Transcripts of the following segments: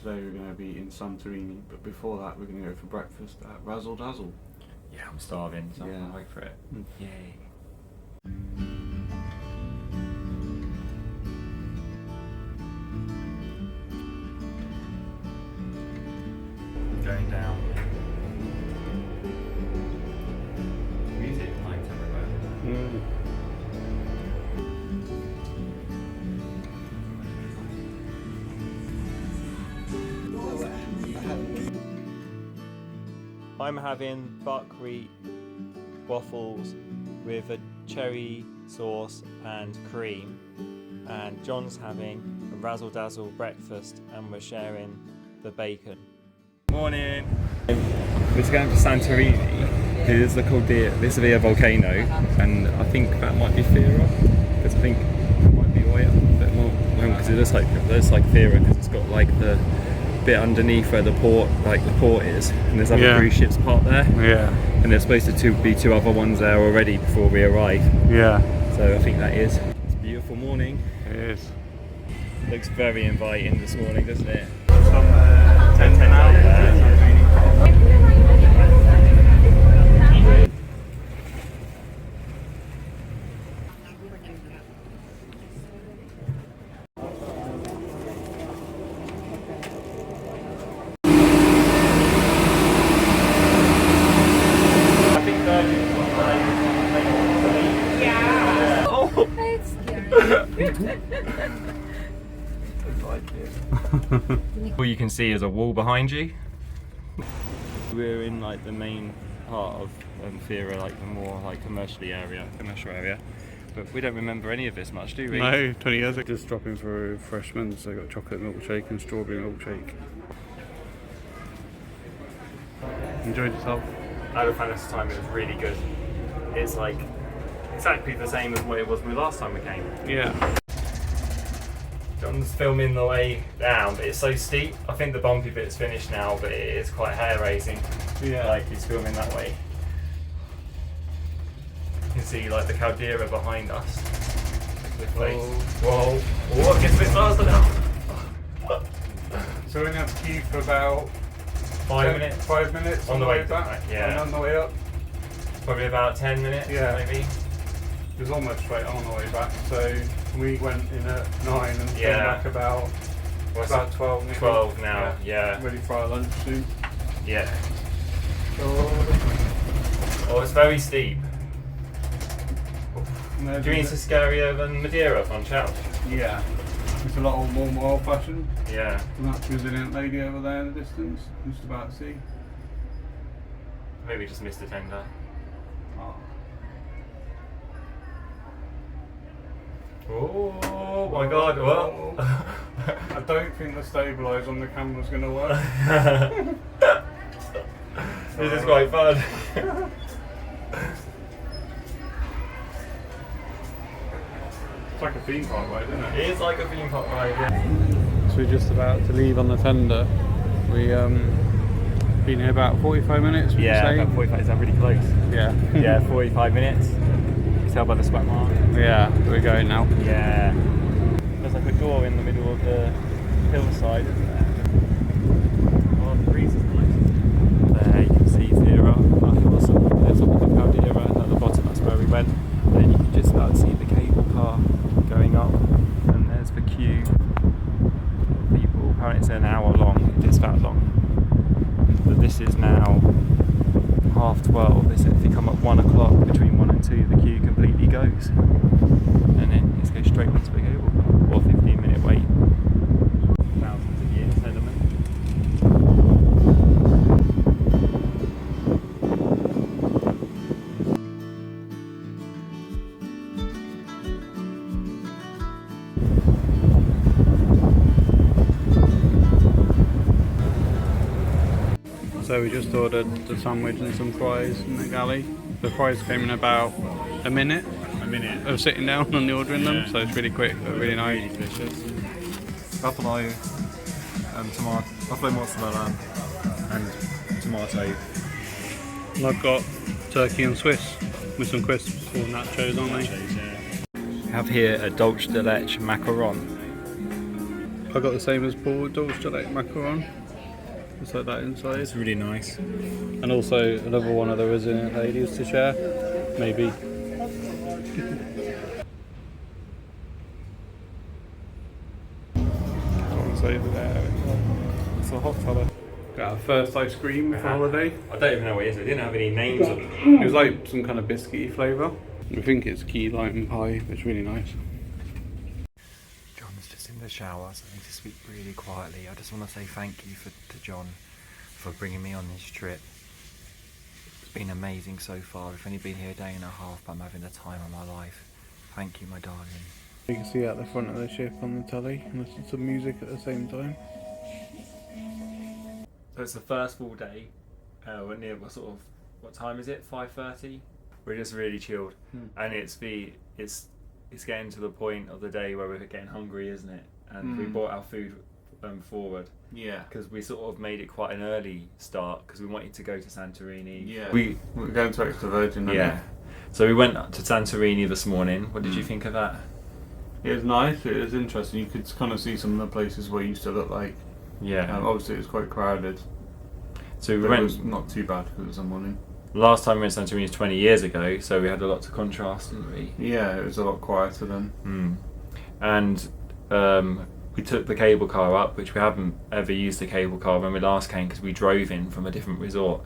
Today we're going to be in Santorini, but before that we're going to go for breakfast at Razzle Dazzle. Yeah, I'm starving, so Yeah. I'm wait for it. Yay. Going down. Music lights everywhere. I'm having buckwheat waffles with a cherry sauce and cream, and John's having a Razzle Dazzle breakfast and we're sharing the bacon. Morning! We're going to Santorini. Here's the Caldera. This will be a volcano, and I think that might be Fira, because I think it might be oil, but more because it looks like Thira, because it's got like the bit underneath where the port is, and there's other cruise ships parked there. Yeah. And there's supposed to be two other ones there already before we arrive. Yeah. So I think that is. It's a beautiful morning. It is. Looks very inviting this morning, doesn't it? Some tent out there. All you can see is a wall behind you. We're in like the main part of Fira, like the more like commercial area. But we don't remember any of this much, do we? No, 20 years ago. Just dropping for refreshments. I got chocolate milkshake and strawberry milkshake. Enjoyed yourself? I had a fantastic time. It was really good. It's like exactly the same as what it was the last time we came. Yeah. John's filming the way down, but it's so steep. I think the bumpy bit's finished now, but it is quite hair raising. Yeah. Like he's filming that way. You can see like the caldera behind us. Whoa! Whoa! It gets a bit faster now. So we're going to have to queue for about 5 minutes. 5 minutes on the way back. Yeah. And on the way up. Probably about 10 minutes. Yeah. Maybe. It was almost straight on the way back. So we went in at 9 and came back about 12 now. 12 now. Yeah. Ready for our lunch soon. Yeah. Oh, it's very steep. Do you mean it's scarier than Madeira on Challenge? Yeah. It's a lot more old fashioned. Yeah. And that's Resilient Lady over there in the distance. Just about to see. Maybe just missed a tender. Oh my god, what? I don't think the stabilise on the camera's going to work. This is quite fun. It's like a theme park ride, isn't it? It is like a theme park ride, yeah. So we're just about to leave on the tender. We been here about 45 minutes, would you say? About 45, is that really close? Yeah. Yeah, 45 minutes. You can tell by the sweat mark. Yeah, we're going now. Yeah. There's like a door in the middle of the hillside, isn't there? Oh, the breeze is nice. There you can see Thira. There's up the caldera, and at the bottom that's where we went. And then you can just about see the cable car going up. And there's the queue. People, apparently it's an hour long, if it's that long. But this is now 12:30. They said if you come at 1 o'clock, between 1 and 2, the queue completely goes. And then it goes straight onto the cable car, or 15-minute wait. Thousands of years sediment. So we just ordered the sandwich and some fries in the Galley. The fries came in about a minute. Of sitting down and ordering them, so it's really quick, but really nice. Really delicious. Buffalo and tomato, buffalo mozzarella and tomato. And I've got turkey and Swiss with some crisps or nachos, aren't they? We have here a dulce de leche macaron. I got the same as Paul, Dolce like macaron. Just like that inside. It's really nice. And also another one of the Resilient Ladies to share, maybe. One's over there. It's a hot fella. Got our first ice cream for holiday. I don't even know what it is. It didn't have any names on it. It was like some kind of biscuity flavour. I think it's key lime pie. It's really nice. John's just in the shower, so I need to speak really quietly. I just want to say thank you to John for bringing me on this trip. It's been amazing so far. We've only been here a day and a half, but I'm having the time of my life. Thank you, my darling. You can see out the front of the ship on the telly and listen to music at the same time. So it's the first full day. We're near what time is it? 5:30. We're just really chilled, and it's getting to the point of the day where we're getting hungry, isn't it? And we brought our food forward. Yeah. Because we sort of made it quite an early start because we wanted to go to Santorini. Yeah. We're going to Extra Virgin. Yeah. So we went to Santorini this morning. What did you think of that? It was nice. It was interesting. You could kind of see some of the places where you used to look like. Yeah. Obviously, it was quite crowded. So we but went. It was not too bad because it was a morning. Last time we went to Santorini was 20 years ago, so we had a lot to contrast, didn't we? Yeah, it was a lot quieter then. And we took the cable car up, which we haven't ever used the cable car when we last came because we drove in from a different resort.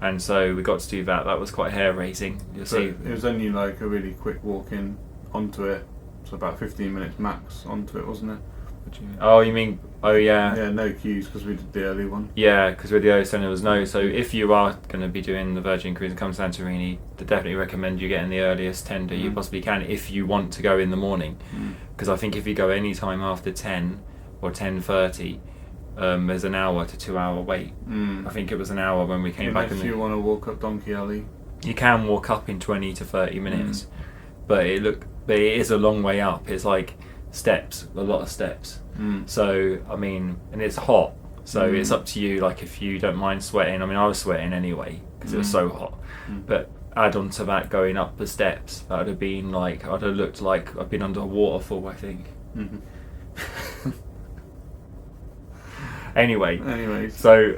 And so we got to do that. That was quite hair raising. You'll see. It was only like a really quick walk in onto it. So about 15 minutes max onto it, wasn't it? What do you mean? Oh, you mean? Oh, yeah. Yeah, no queues because we did the early one. Yeah, because with the early one there was no. So if you are going to be doing the Virgin Cruise and come to Santorini, I definitely recommend you getting the earliest tender you possibly can if you want to go in the morning. Because I think if you go any time after 10 or 10:30, there's an hour to 2 hour wait. I think it was an hour when we came back. If you want to walk up Donkey Alley, you can walk up in 20 to 30 minutes, but it is a long way up. It's like steps, a lot of steps. So I mean, and it's hot, so it's up to you. Like if you don't mind sweating, I mean, I was sweating anyway because it was so hot. But add on to that going up the steps, that would have been like I'd have looked like I've been under a waterfall, I think. Anyway, so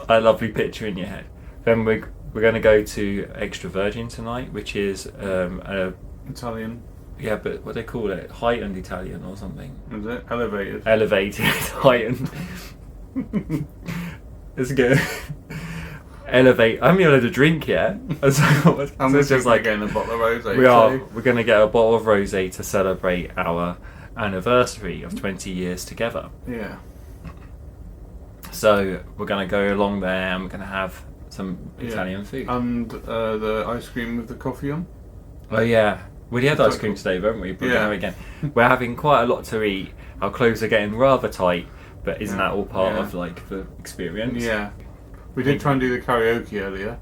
a lovely picture in your head. Then we're going to go to Extra Virgin tonight, which is Italian. Yeah, but what do they call it? Heightened Italian or something? Is it? Elevated. Elevated, heightened. It's good. Elevate. I haven't even had a drink yet. So it's just like getting a bottle of rosé. We're going to get a bottle of rosé to celebrate our anniversary of 20 years together. Yeah. So we're going to go along there and we're going to have some Italian food. And the ice cream with the coffee on. Oh yeah. We had ice cream today, weren't we? But we're going to have it again. We're having quite a lot to eat. Our clothes are getting rather tight, but isn't that all part of like the experience? Yeah. We did try and do the karaoke earlier,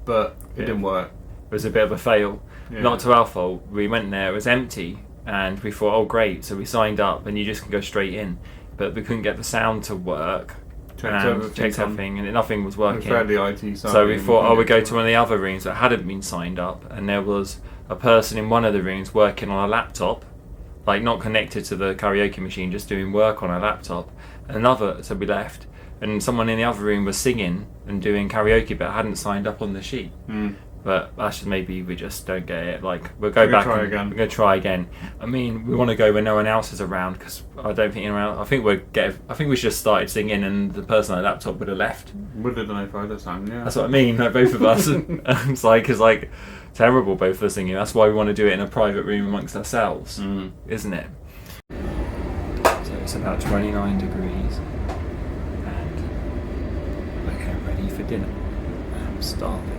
but it didn't work. It was a bit of a fail. Yeah. Not to our fault. We went there, it was empty, and we thought, oh great, so we signed up and you just can go straight in. But we couldn't get the sound to work. Checked everything and nothing was working. Fairly IT so we thought, we go to one of the other rooms that hadn't been signed up, and there was a person in one of the rooms working on a laptop, like not connected to the karaoke machine, just doing work on a laptop. So we left, and someone in the other room was singing and doing karaoke, but hadn't signed up on the sheet. But that's just maybe we just don't get it. Like we'll go back. We're going to try again. I mean, we want to go when no one else is around because I don't think anyone else. I think we just started singing and the person on the laptop would have left. Would have done if I'd have sang. Yeah. That's what I mean. Like both of us. It's like terrible both of us singing. That's why we want to do it in a private room amongst ourselves, isn't it? So it's about 29 degrees, and we're getting ready for dinner. I'm starving.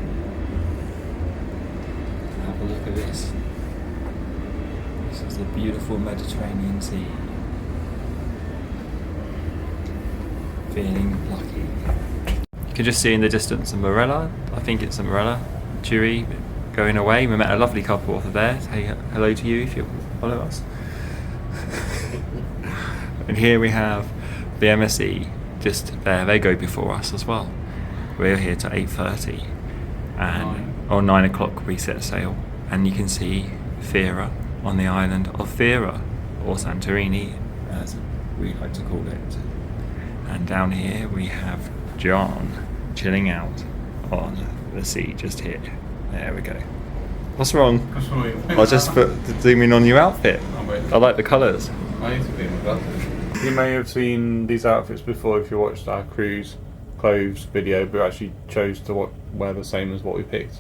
Have a look at this. This is the beautiful Mediterranean Sea. Feeling lucky. You can just see in the distance a Morella. I think it's a Morella. Cheery, going away. We met a lovely couple over there. Say hello to you if you follow us. And here we have the MSC just there. They go before us as well. We're here till 8:30, and on 9 o'clock we set sail, and you can see Fira on the island of Fira, or Santorini as we like to call it. And down here we have John chilling out on the seat just here. There we go. What's wrong? I was just zooming on your outfit. I like the colours. I need to be in my glasses. You may have seen these outfits before if you watched our cruise clothes video, but we actually chose to wear the same as what we picked.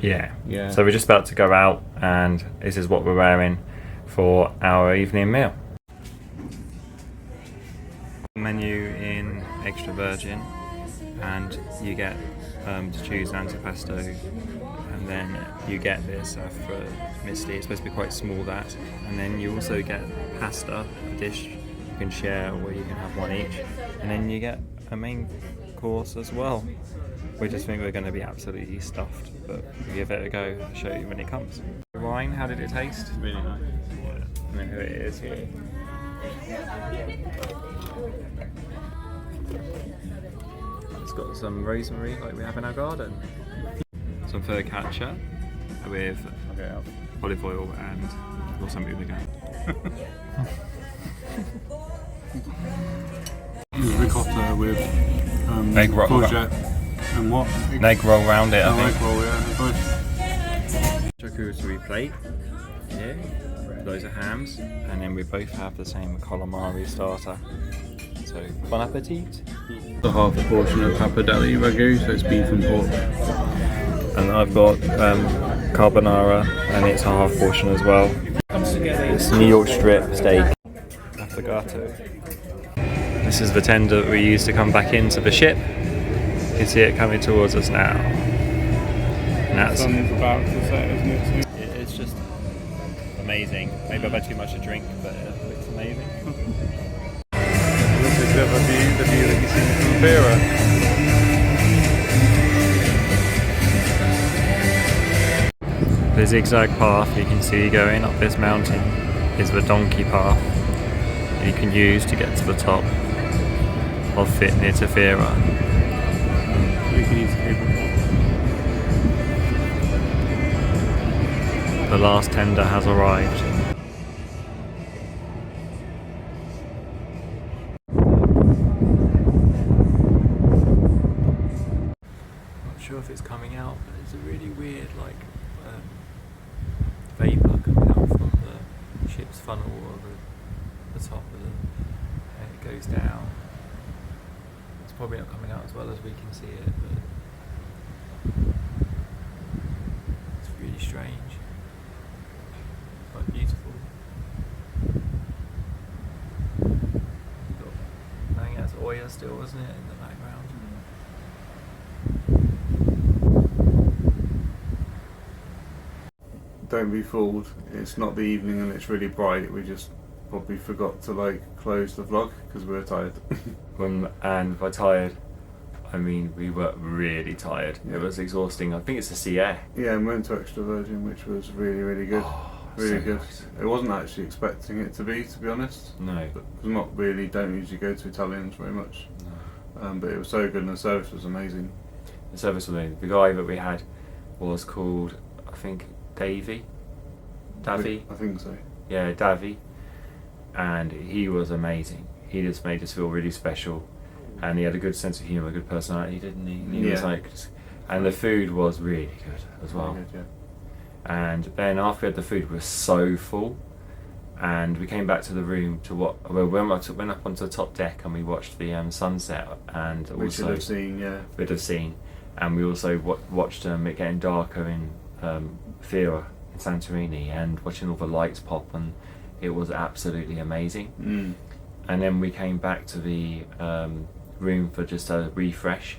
Yeah. Yeah. So we're just about to go out, and this is what we're wearing for our evening meal. Menu in extra virgin, and you get to choose antipasto, and then you get this for Misty. It's supposed to be quite small, that, and then you also get pasta, a dish you can share, or you can have one each, and then you get a main course as well. We just think we're going to be absolutely stuffed, but we'll give it a go. I'll show you when it comes. The wine, how did it taste? Really nice. Yeah. And then here it is here. It's got some rosemary like we have in our garden. Some focaccia with olive oil and balsamic vinegar. Ricotta with Egg roll. courgette and what? An egg roll round it, I think. Egg roll, yeah. Nice. Charcuterie plate. Yeah. Loads of hams, and then we both have the same calamari starter. So bon appetit. The half a portion of pappardelle ragu, so it's beef and pork. And I've got carbonara, and it's a half portion as well. It's New York strip steak. Affogato. This is the tender we used to come back into the ship. You can see it coming towards us now. And that's Sun's about to set, isn't it? it's just amazing. Maybe I've had too much to drink, but it looks amazing. This is the view that you see from Fira. The zigzag path you can see going up this mountain is the donkey path you can use to get to the top of near to Fira. We can use cable. The last tender has arrived. Not sure if it's coming out, but it's a really weird vapour coming out from the ship's funnel or the top of and it goes down. It's probably not coming out as well as we can see it, but it's really strange. Quite beautiful. I think that's Oya still, wasn't it, in the background? Don't be fooled, it's not the evening and it's really bright, we just probably forgot to close the vlog because we were tired. And by tired, I mean we were really tired. Yeah. It was exhausting. I think it's the sea air. Yeah, and we went to Extra Virgin, which was really, really good. Really so good. nice. It wasn't actually expecting it to be honest. No. But I'm not really, don't usually go to Italians very much. No. But it was so good and the service was amazing. The service was amazing. The guy that we had was called, I think, Davy. I think so. Yeah, Davy. And he was amazing. He just made us feel really special. And he had a good sense of humour, a good personality, didn't he? He was and the food was really good as well. Really good, yeah. And then after we had the food, we were so full. And we came back to the room to we went up onto the top deck and we watched the sunset. And We should also have seen, yeah. we'd have seen. And we also watched it getting darker in Thira in Santorini, and watching all the lights pop, and it was absolutely amazing. Mm. And then we came back to the room for just a refresh,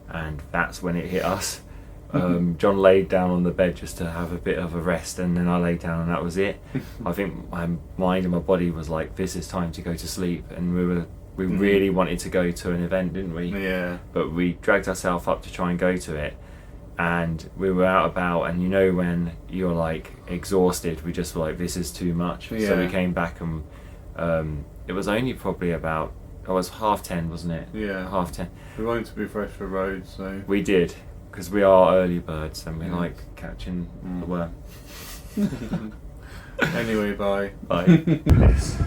and that's when it hit us. John laid down on the bed just to have a bit of a rest, and then I laid down and that was it. I think my mind and my body was like, this is time to go to sleep, and we really wanted to go to an event, didn't we? Yeah. But we dragged ourselves up to try and go to it, and we were out about, and you know when you're like exhausted, we just were like, this is too much. Yeah. So we came back, and it was only probably about, it was 10:30, wasn't it? Yeah. 10:30. We wanted to be fresh for roads, so. We did, because we are early birds and we Yeah. like catching the worm. Anyway, bye. Bye. Yes.